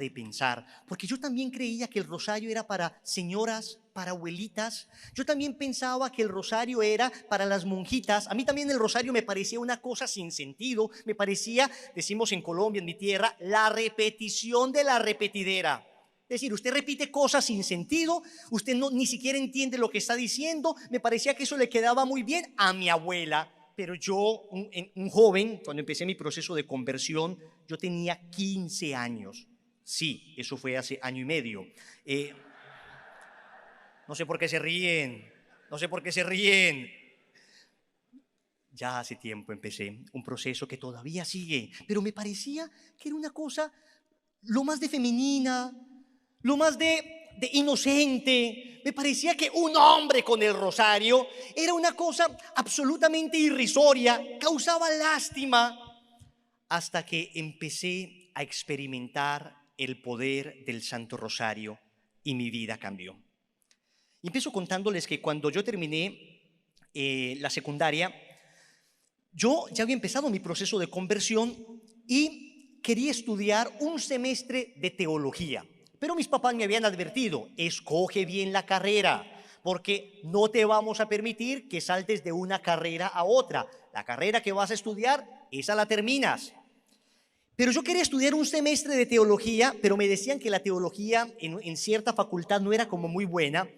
de pensar, porque yo también creía que el rosario era para señoras, para abuelitas. Yo también pensaba que el rosario era para las monjitas. A mí también el rosario me parecía una cosa sin sentido. Me parecía, decimos en Colombia, en mi tierra, la repetición de la repetidera. Es decir, usted repite cosas sin sentido, usted ni siquiera entiende lo que está diciendo. Me parecía que eso le quedaba muy bien a mi abuela. Pero yo, un joven, cuando empecé mi proceso de conversión, yo tenía 15 años. Sí, eso fue hace año y medio. No sé por qué se ríen, no sé por qué se ríen. Ya hace tiempo empecé un proceso que todavía sigue, pero me parecía que era una cosa lo más de femenina, lo más de inocente. Me parecía que un hombre con el rosario era una cosa absolutamente irrisoria, causaba lástima, hasta que empecé a experimentar el poder del Santo Rosario y mi vida cambió. Y empiezo contándoles que cuando yo terminé la secundaria, yo ya había empezado mi proceso de conversión y quería estudiar un semestre de teología. Pero mis papás me habían advertido, escoge bien la carrera, porque no te vamos a permitir que saltes de una carrera a otra. La carrera que vas a estudiar, esa la terminas. Pero yo quería estudiar un semestre de teología, pero me decían que la teología en cierta facultad no era como muy buena.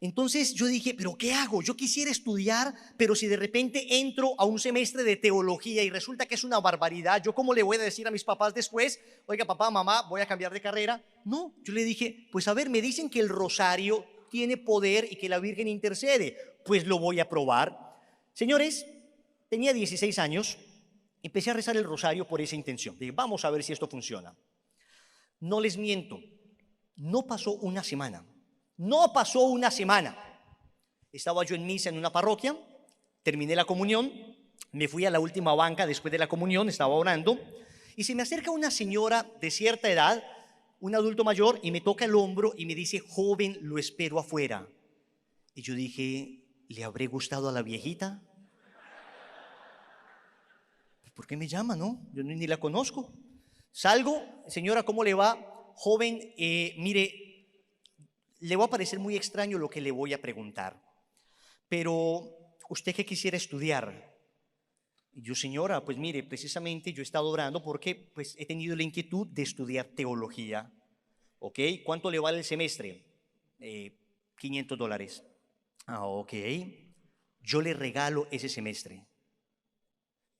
Entonces yo dije, ¿pero qué hago? Yo quisiera estudiar, pero si de repente entro a un semestre de teología y resulta que es una barbaridad, ¿yo cómo le voy a decir a mis papás después? Oiga, papá, mamá, voy a cambiar de carrera. No, yo le dije, pues a ver, me dicen que el rosario tiene poder y que la Virgen intercede. Pues lo voy a probar. Señores, tenía 16 años. Empecé a rezar el rosario por esa intención. Dije, vamos a ver si esto funciona. No les miento, no pasó una semana. No pasó una semana. Estaba yo en misa en una parroquia, terminé la comunión, me fui a la última banca después de la comunión, estaba orando, y se me acerca una señora de cierta edad, un adulto mayor, y me toca el hombro y me dice, joven, lo espero afuera. Y yo dije, ¿le habré gustado a la viejita? ¿Por qué me llama, no? Yo ni la conozco. Salgo, señora, ¿cómo le va? Joven, mire, le va a parecer muy extraño lo que le voy a preguntar, pero ¿usted qué quisiera estudiar? Y yo, señora, pues mire, precisamente yo he estado orando porque pues he tenido la inquietud de estudiar teología. ¿Ok? ¿Cuánto le vale el semestre? $500. Ah, ok. Yo le regalo ese semestre.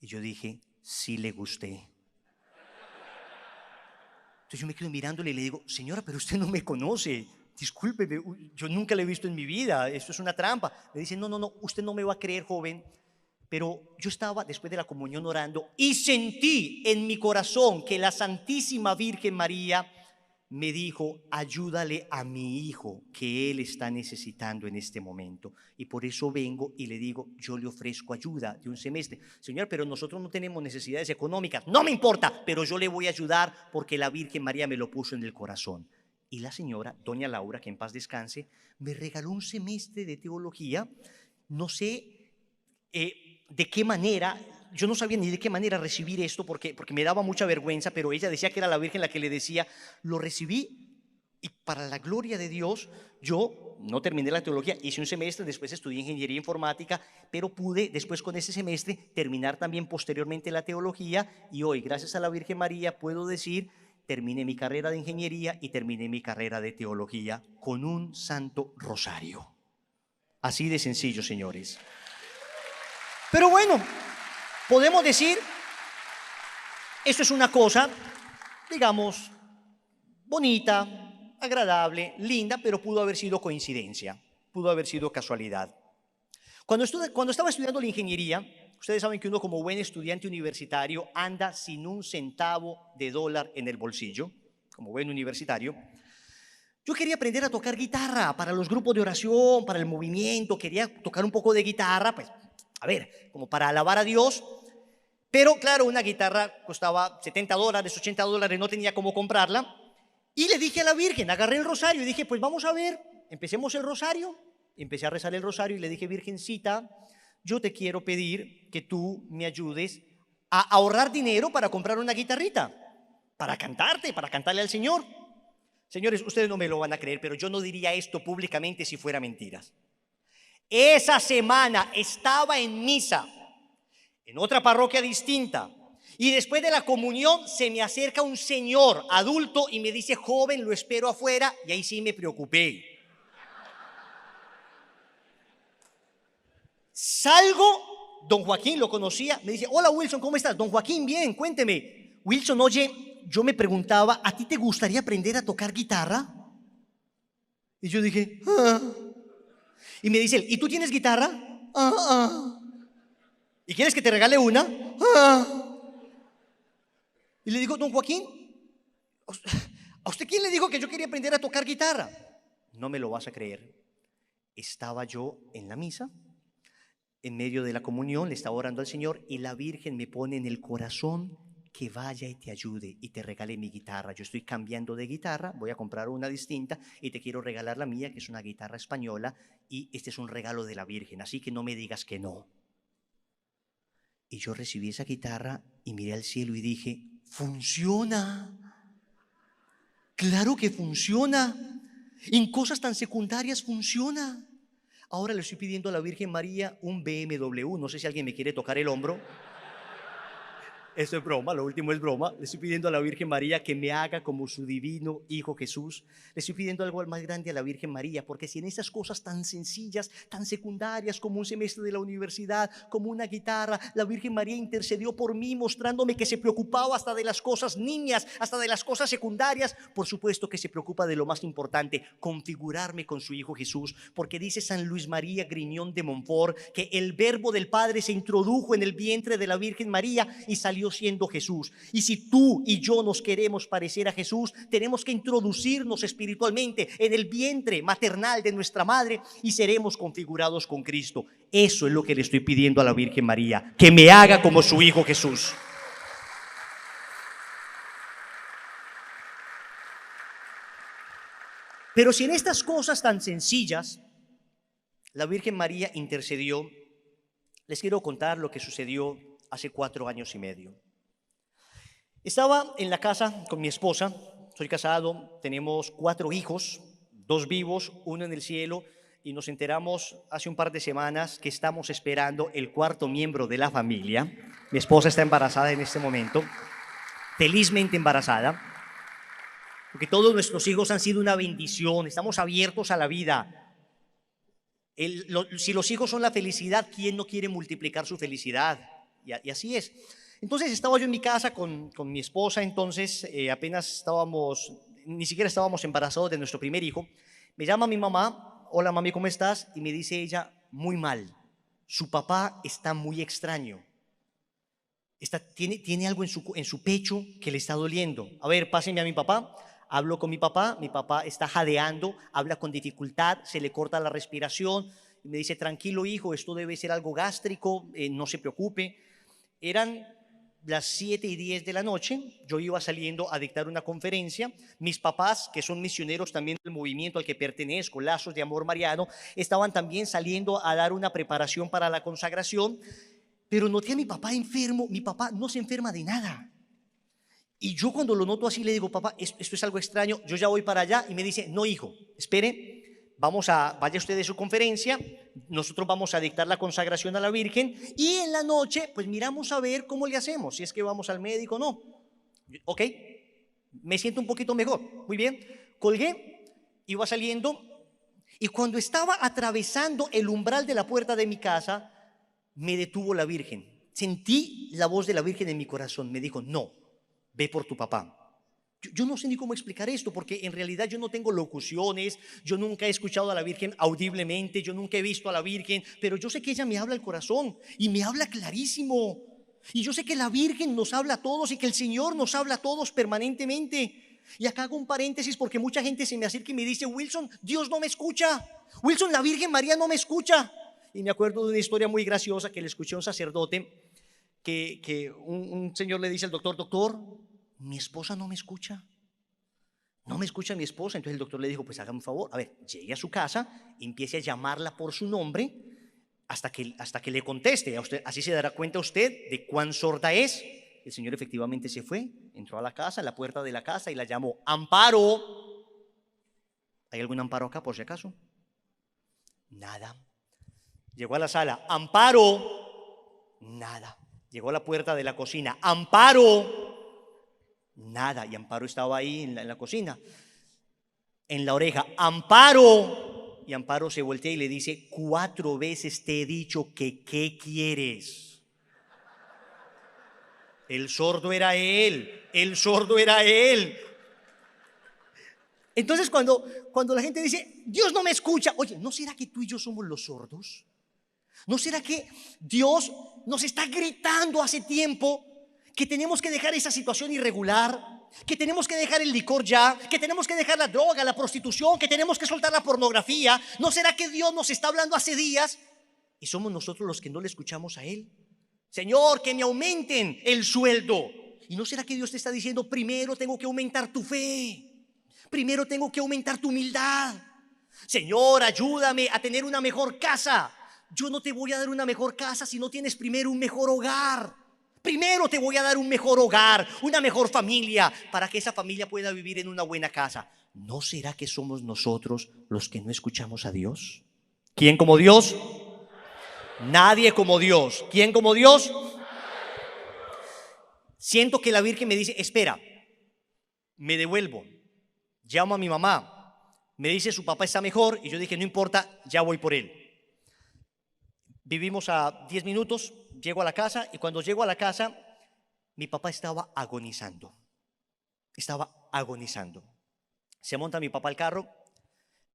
Y yo dije, sí le gusté. Entonces yo me quedo mirándole y le digo, señora, pero usted no me conoce. Discúlpeme, yo nunca le he visto en mi vida. Esto es una trampa. Me dice, no, usted no me va a creer, joven. Pero yo estaba después de la comunión orando y sentí en mi corazón que la Santísima Virgen María me dijo, ayúdale a mi hijo que él está necesitando en este momento. Y por eso vengo y le digo, yo le ofrezco ayuda de un semestre. Señor, pero nosotros no tenemos necesidades económicas. No me importa, pero yo le voy a ayudar porque la Virgen María me lo puso en el corazón. Y la señora, doña Laura, que en paz descanse, me regaló un semestre de teología. No sé de qué manera, yo no sabía ni de qué manera recibir esto porque me daba mucha vergüenza, pero ella decía que era la Virgen la que le decía, lo recibí y para la gloria de Dios, yo no terminé la teología, hice un semestre, después estudié ingeniería informática, pero pude después con ese semestre terminar también posteriormente la teología y hoy, gracias a la Virgen María, puedo decir, terminé mi carrera de ingeniería y terminé mi carrera de teología con un santo rosario. Así de sencillo, señores. Pero bueno, podemos decir, esto es una cosa, digamos, bonita, agradable, linda, pero pudo haber sido coincidencia, pudo haber sido casualidad. Cuando estaba estudiando la ingeniería, ustedes saben que uno como buen estudiante universitario anda sin un centavo de dólar en el bolsillo, como buen universitario. Yo quería aprender a tocar guitarra para los grupos de oración, para el movimiento, quería tocar un poco de guitarra, pues, a ver, como para alabar a Dios. Pero claro, una guitarra costaba $70, $80, no tenía cómo comprarla. Y le dije a la Virgen, agarré el rosario y dije, pues vamos a ver, empecemos el rosario. Empecé a rezar el rosario y le dije, Virgencita, yo te quiero pedir que tú me ayudes a ahorrar dinero para comprar una guitarrita, para cantarte, para cantarle al Señor. Señores, ustedes no me lo van a creer, pero yo no diría esto públicamente si fuera mentiras. Esa semana estaba en misa, en otra parroquia distinta, y después de la comunión se me acerca un señor adulto y me dice: joven, lo espero afuera. Y ahí sí me preocupé. Salgo, don Joaquín lo conocía, me dice: hola Wilson, ¿cómo estás? Don Joaquín, bien, cuénteme. Wilson, oye, yo me preguntaba, ¿a ti te gustaría aprender a tocar guitarra? Y yo dije, ah. Y me dice él: ¿y tú tienes guitarra? Ah, ah. ¿Y quieres que te regale una? Ah. Y le digo: don Joaquín, ¿a usted quién le dijo que yo quería aprender a tocar guitarra? No me lo vas a creer. Estaba yo en la misa, en medio de la comunión, le estaba orando al Señor y la Virgen me pone en el corazón que vaya y te ayude y te regale mi guitarra. Yo estoy cambiando de guitarra, voy a comprar una distinta y te quiero regalar la mía, que es una guitarra española, y este es un regalo de la Virgen, así que no me digas que no. Y yo recibí esa guitarra y miré al cielo y dije: funciona. Claro que funciona. En cosas tan secundarias funciona. Ahora le estoy pidiendo a la Virgen María un BMW. No sé si alguien me quiere tocar el hombro. Esto es broma, lo último es broma. Le estoy pidiendo a la Virgen María que me haga como su divino Hijo Jesús. Le estoy pidiendo algo más grande a la Virgen María, porque si en esas cosas tan sencillas, tan secundarias como un semestre de la universidad, como una guitarra, la Virgen María intercedió por mí, mostrándome que se preocupaba hasta de las cosas niñas, hasta de las cosas secundarias, por supuesto que se preocupa de lo más importante: configurarme con su Hijo Jesús, porque dice San Luis María Griñón de Montfort que el verbo del Padre se introdujo en el vientre de la Virgen María y salió siendo Jesús. Y si tú y yo nos queremos parecer a Jesús, tenemos que introducirnos espiritualmente en el vientre maternal de nuestra madre y seremos configurados con Cristo. Eso es lo que le estoy pidiendo a la Virgen María, que me haga como su Hijo Jesús. Pero si en estas cosas tan sencillas la Virgen María intercedió, les quiero contar lo que sucedió hace 4 años y medio. Estaba en la casa con mi esposa, soy casado, tenemos 4 hijos, 2 vivos, 1 en el cielo, y nos enteramos hace un par de semanas que estamos esperando el 4.º miembro de la familia. Mi esposa está embarazada en este momento, felizmente embarazada, porque todos nuestros hijos han sido una bendición, estamos abiertos a la vida. Si los hijos son la felicidad, ¿quién no quiere multiplicar su felicidad? Y así es. Entonces estaba yo en mi casa con mi esposa, entonces apenas estábamos, ni siquiera estábamos embarazados de nuestro primer hijo. Me llama mi mamá: hola mami, ¿cómo estás? Y me dice ella: muy mal, su papá está muy extraño, tiene algo en su pecho que le está doliendo. A ver, pásenme a mi papá. Hablo con mi papá está jadeando, habla con dificultad, se le corta la respiración. Y me dice: tranquilo hijo, esto debe ser algo gástrico, no se preocupe. Eran las 7:10 de la noche, yo iba saliendo a dictar una conferencia. Mis papás, que son misioneros también del movimiento al que pertenezco, Lazos de Amor Mariano, estaban también saliendo a dar una preparación para la consagración, pero noté a mi papá enfermo. Mi papá no se enferma de nada. Y yo cuando lo noto así le digo: papá, esto es algo extraño, yo ya voy para allá. Y me dice: no hijo, espere, vaya usted de su conferencia, nosotros vamos a dictar la consagración a la Virgen y en la noche pues miramos a ver cómo le hacemos, si es que vamos al médico o no. Ok, me siento un poquito mejor, muy bien. Colgué, iba saliendo y cuando estaba atravesando el umbral de la puerta de mi casa, me detuvo la Virgen. Sentí la voz de la Virgen en mi corazón, me dijo: no, ve por tu papá. Yo no sé ni cómo explicar esto, porque en realidad yo no tengo locuciones, yo nunca he escuchado a la Virgen audiblemente, yo nunca he visto a la Virgen, pero yo sé que ella me habla al corazón y me habla clarísimo. Y yo sé que la Virgen nos habla a todos y que el Señor nos habla a todos permanentemente. Y acá hago un paréntesis porque mucha gente se me acerca y me dice: Wilson, Dios no me escucha. Wilson, la Virgen María no me escucha. Y me acuerdo de una historia muy graciosa que le escuché a un sacerdote, que un señor le dice al doctor: doctor, mi esposa no me escucha. No me escucha mi esposa. Entonces el doctor le dijo: pues hágame un favor, a ver, llegue a su casa, empiece a llamarla por su nombre hasta que le conteste. Así se dará cuenta usted de cuán sorda es. El señor efectivamente se fue, entró a la casa, a la puerta de la casa, y la llamó: Amparo, ¿Hay algún Amparo acá por si acaso? Nada. Llegó a la sala, Amparo, nada. Llegó a la puerta de la cocina, Amparo, nada. Y Amparo estaba ahí en la cocina. En la oreja, Amparo. Y Amparo se voltea y le dice, 4 veces te he dicho que ¿qué quieres? El sordo era él, el sordo era él. Entonces cuando la gente dice, Dios no me escucha, oye, ¿no será que tú y yo somos los sordos? ¿No será que Dios nos está gritando hace tiempo que tenemos que dejar esa situación irregular, que tenemos que dejar el licor ya, que tenemos que dejar la droga, la prostitución, que tenemos que soltar la pornografía? ¿No será que Dios nos está hablando hace días y somos nosotros los que no le escuchamos a Él? Señor, que me aumenten el sueldo. ¿Y no será que Dios te está diciendo, primero tengo que aumentar tu fe? Primero tengo que aumentar tu humildad. Señor, ayúdame a tener una mejor casa. Yo no te voy a dar una mejor casa si no tienes primero un mejor hogar. Primero te voy a dar un mejor hogar, una mejor familia, para que esa familia pueda vivir en una buena casa. ¿No será que somos nosotros los que no escuchamos a Dios? ¿Quién como Dios? Nadie como Dios. ¿Quién como Dios? Siento que la Virgen me dice, espera, me devuelvo. Llamo a mi mamá, me dice su papá está mejor y yo dije no importa, ya voy por él. Vivimos a 10 minutos, llego a la casa y cuando llego a la casa mi papá estaba agonizando, Se monta mi papá al carro,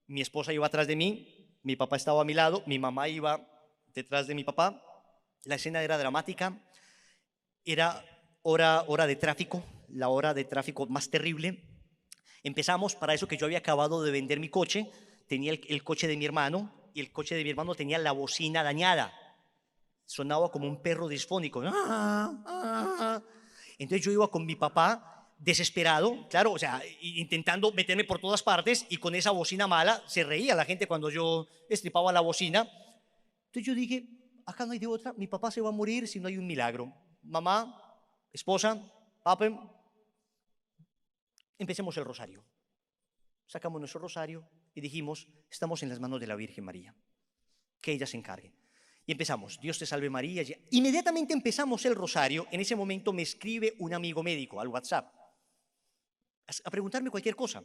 mi esposa iba atrás de mí, mi papá estaba a mi lado, mi mamá iba detrás de mi papá. La escena era dramática, era hora de tráfico, la hora de tráfico más terrible. Empezamos, para eso que yo había acabado de vender mi coche, tenía el coche de mi hermano y el coche de mi hermano tenía la bocina dañada. Sonaba como un perro disfónico. Entonces yo iba con mi papá desesperado, claro, o sea, intentando meterme por todas partes y con esa bocina mala se reía la gente cuando yo estripaba la bocina. Entonces yo dije, acá no hay de otra, mi papá se va a morir si no hay un milagro. Mamá, esposa, papá, empecemos el rosario. Sacamos nuestro rosario y dijimos, estamos en las manos de la Virgen María, que ella se encargue. Y empezamos, Dios te salve María. Inmediatamente empezamos el rosario. En ese momento me escribe un amigo médico al WhatsApp a preguntarme cualquier cosa.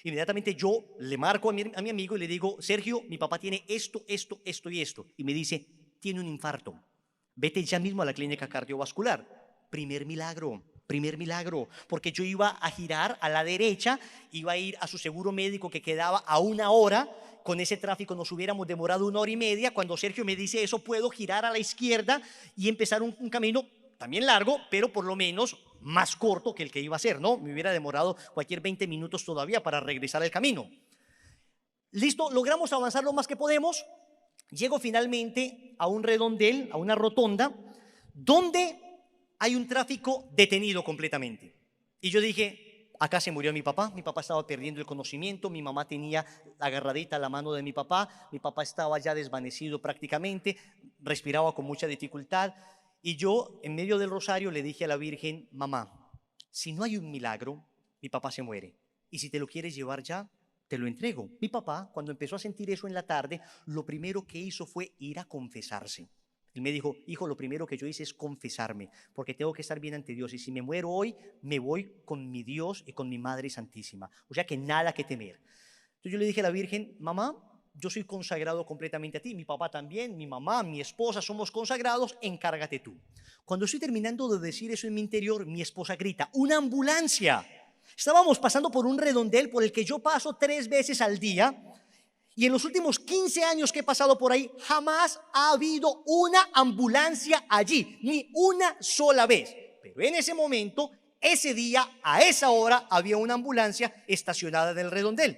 Inmediatamente yo le marco a mi amigo y le digo, Sergio, mi papá tiene esto y esto. Y me dice, tiene un infarto. Vete ya mismo a la clínica cardiovascular. Primer milagro, porque yo iba a girar a la derecha, iba a ir a su seguro médico que quedaba a 1 hora. Con ese tráfico nos hubiéramos demorado 1 hora y media. Cuando Sergio me dice eso, puedo girar a la izquierda y empezar un camino también largo, pero por lo menos más corto que el que iba a hacer, ¿no? Me hubiera demorado cualquier 20 minutos todavía para regresar al camino. Listo, logramos avanzar lo más que podemos. Llego finalmente a un redondel, a una rotonda, donde hay un tráfico detenido completamente. Y yo dije, acá se murió mi papá estaba perdiendo el conocimiento, mi mamá tenía agarradita la mano de mi papá estaba ya desvanecido prácticamente, respiraba con mucha dificultad. Y yo, en medio del rosario, le dije a la Virgen, mamá, si no hay un milagro, mi papá se muere. Y si te lo quieres llevar ya, te lo entrego. Mi papá, cuando empezó a sentir eso en la tarde, lo primero que hizo fue ir a confesarse. Él me dijo, hijo, lo primero que yo hice es confesarme, porque tengo que estar bien ante Dios. Y si me muero hoy, me voy con mi Dios y con mi Madre Santísima. O sea que nada que temer. Entonces yo le dije a la Virgen, mamá, yo soy consagrado completamente a ti, mi papá también, mi mamá, mi esposa, somos consagrados, encárgate tú. Cuando estoy terminando de decir eso en mi interior, mi esposa grita, ¡una ambulancia! Estábamos pasando por un redondel por el que yo paso 3 veces al día. Y en los últimos 15 años que he pasado por ahí, jamás ha habido una ambulancia allí, ni una sola vez. Pero en ese momento, ese día, a esa hora, había una ambulancia estacionada en el redondel.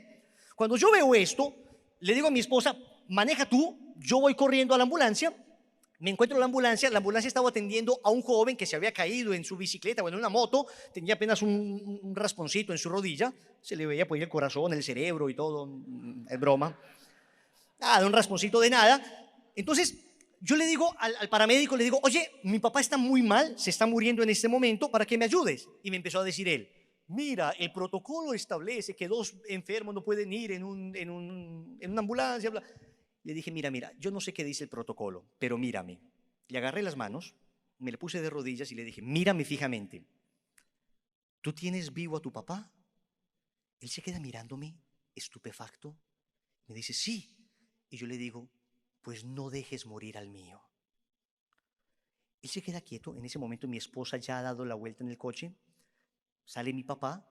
Cuando yo veo esto, le digo a mi esposa, maneja tú, yo voy corriendo a la ambulancia. Me encuentro en la ambulancia estaba atendiendo a un joven que se había caído en su bicicleta o en una moto, tenía apenas un rasponcito en su rodilla, se le veía pues el corazón, el cerebro y todo, es broma, nada, un rasponcito de nada. Entonces yo le digo al paramédico, le digo, oye, mi papá está muy mal, se está muriendo en este momento, para que me ayudes. Y me empezó a decir él, mira, el protocolo establece que 2 enfermos no pueden ir en una ambulancia. Bla. Le dije, mira, yo no sé qué dice el protocolo, pero mírame. Le agarré las manos, me le puse de rodillas y le dije, mírame fijamente. ¿Tú tienes vivo a tu papá? Él se queda mirándome, estupefacto. Me dice, sí. Y yo le digo, pues no dejes morir al mío. Él se queda quieto. En ese momento mi esposa ya ha dado la vuelta en el coche. Sale mi papá.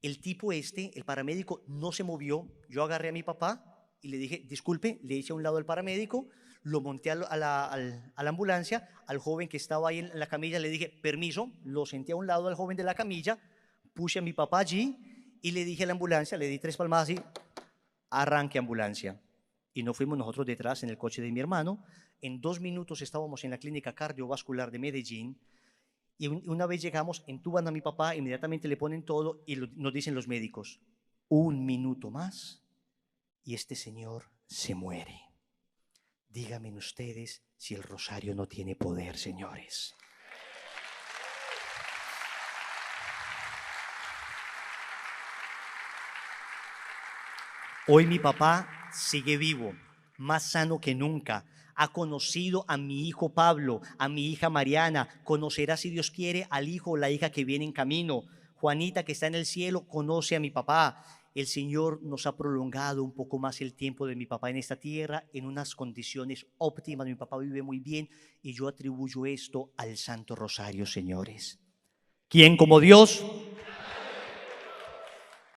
El tipo el paramédico, no se movió. Yo agarré a mi papá y le dije, disculpe, le hice a un lado al paramédico, lo monté a la ambulancia. Al joven que estaba ahí en la camilla le dije, permiso, lo senté a un lado al joven de la camilla, puse a mi papá allí y le dije a la ambulancia, le di 3 palmadas y arranque ambulancia. Y nos fuimos nosotros detrás en el coche de mi hermano. En 2 minutos estábamos en la clínica cardiovascular de Medellín. Y una vez llegamos, entuban a mi papá, inmediatamente le ponen todo y nos dicen los médicos, 1 minuto más y este señor se muere. Díganme ustedes si el rosario no tiene poder, señores. Hoy mi papá sigue vivo, más sano que nunca. Ha conocido a mi hijo Pablo, a mi hija Mariana, conocerá, si Dios quiere, al hijo o la hija que viene en camino. Juanita, que está en el cielo, conoce a mi papá. El Señor nos ha prolongado un poco más el tiempo de mi papá en esta tierra en unas condiciones óptimas. Mi papá vive muy bien y yo atribuyo esto al Santo Rosario, señores. ¿Quién como Dios?